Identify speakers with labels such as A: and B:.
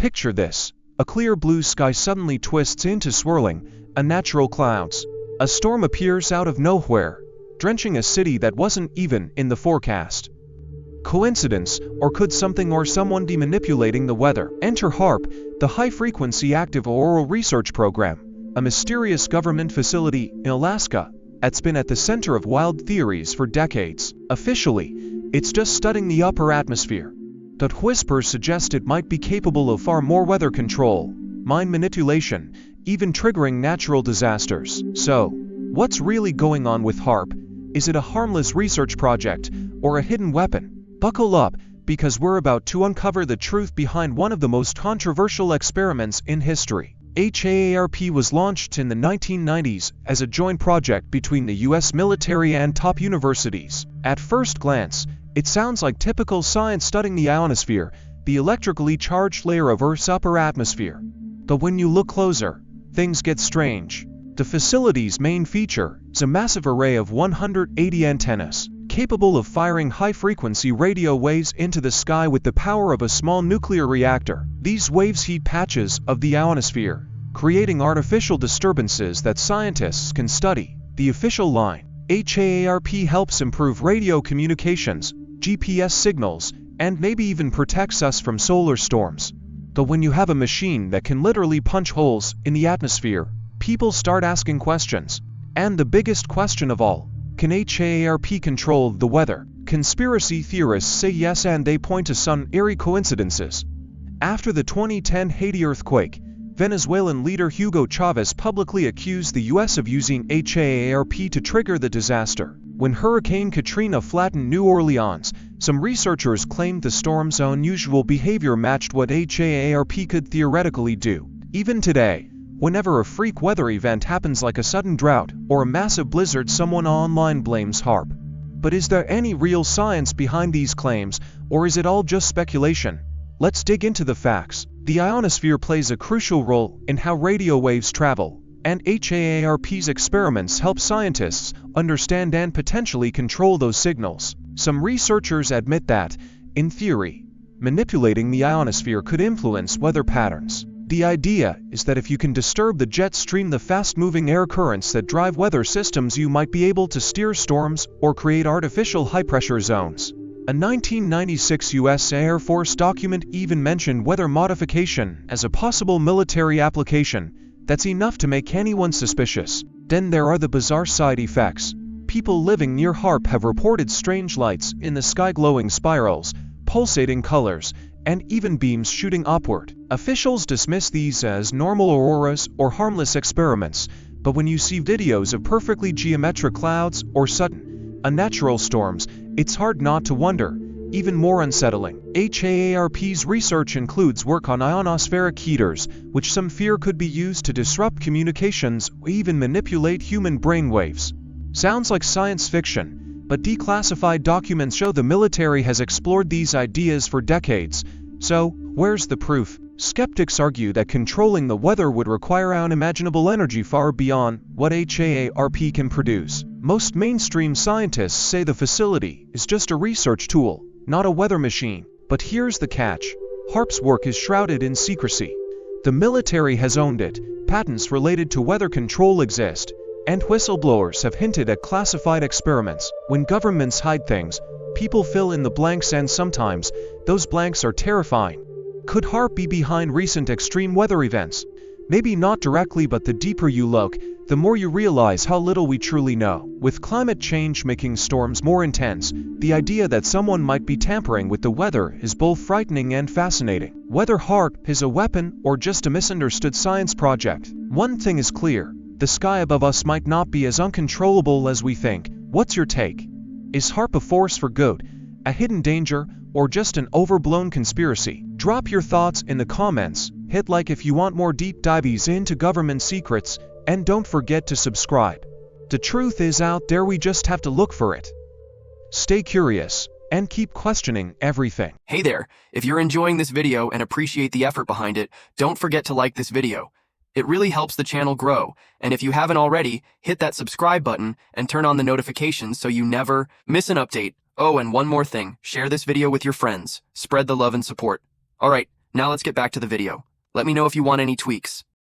A: Picture this. A clear blue sky suddenly twists into swirling, unnatural clouds. A storm appears out of nowhere, drenching a city that wasn't even in the forecast. Coincidence, or could something or someone be manipulating the weather? Enter HAARP, the High-Frequency Active Auroral Research Program, a mysterious government facility in Alaska that's been at the center of wild theories for decades. Officially, it's just studying the upper atmosphere. But whispers suggest it might be capable of far more: weather control, mind manipulation, even triggering natural disasters. So, what's really going on with HAARP? Is it a harmless research project, or a hidden weapon? Buckle up, because we're about to uncover the truth behind one of the most controversial experiments in history. HAARP was launched in the 1990s as a joint project between the US military and top universities. At first glance, it sounds like typical science studying the ionosphere, the electrically charged layer of Earth's upper atmosphere. But when you look closer, things get strange. The facility's main feature is a massive array of 180 antennas, capable of firing high-frequency radio waves into the sky with the power of a small nuclear reactor. These waves heat patches of the ionosphere, creating artificial disturbances that scientists can study. The official line: HAARP helps improve radio communications, GPS signals, and maybe even protects us from solar storms. But when you have a machine that can literally punch holes in the atmosphere, people start asking questions. And the biggest question of all: can HAARP control the weather? Conspiracy theorists say yes, and they point to some eerie coincidences. After the 2010 Haiti earthquake, Venezuelan leader Hugo Chavez publicly accused the US of using HAARP to trigger the disaster. When Hurricane Katrina flattened New Orleans, some researchers claimed the storm's unusual behavior matched what HAARP could theoretically do. Even today, whenever a freak weather event happens like a sudden drought or a massive blizzard, someone online blames HAARP. But is there any real science behind these claims, or is it all just speculation? Let's dig into the facts. The ionosphere plays a crucial role in how radio waves travel, and HAARP's experiments help scientists understand and potentially control those signals. Some researchers admit that, in theory, manipulating the ionosphere could influence weather patterns. The idea is that if you can disturb the jet stream, the fast-moving air currents that drive weather systems, you might be able to steer storms or create artificial high-pressure zones. A 1996 US Air Force document even mentioned weather modification as a possible military application. That's enough to make anyone suspicious. Then there are the bizarre side effects. People living near HAARP have reported strange lights in the sky, glowing spirals, pulsating colors, and even beams shooting upward. Officials dismiss these as normal auroras or harmless experiments, but when you see videos of perfectly geometric clouds or sudden, unnatural storms, it's hard not to wonder. Even more unsettling, HAARP's research includes work on ionospheric heaters, which some fear could be used to disrupt communications or even manipulate human brainwaves. Sounds like science fiction, but declassified documents show the military has explored these ideas for decades. So, where's the proof? Skeptics argue that controlling the weather would require unimaginable energy far beyond what HAARP can produce. Most mainstream scientists say the facility is just a research tool, not a weather machine. But here's the catch: HAARP's work is shrouded in secrecy. The military has owned it, patents related to weather control exist, and whistleblowers have hinted at classified experiments. When governments hide things, people fill in the blanks, and sometimes those blanks are terrifying. Could HAARP be behind recent extreme weather events? Maybe not directly, but the deeper you look, the more you realize how little we truly know. With climate change making storms more intense, the idea that someone might be tampering with the weather is both frightening and fascinating. Whether HAARP is a weapon or just a misunderstood science project, one thing is clear: the sky above us might not be as uncontrollable as we think. What's your take? Is HAARP a force for good, a hidden danger, or just an overblown conspiracy? Drop your thoughts in the comments, hit like if you want more deep dives into government secrets, and don't forget to subscribe. The truth is out there, we just have to look for it. Stay curious, and keep questioning everything.
B: Hey there, if you're enjoying this video and appreciate the effort behind it, don't forget to like this video. It really helps the channel grow, and if you haven't already, hit that subscribe button and turn on the notifications so you never miss an update. Oh, and one more thing, share this video with your friends. Spread the love and support. Alright, Now let's get back to the video. Let me know if you want any tweaks.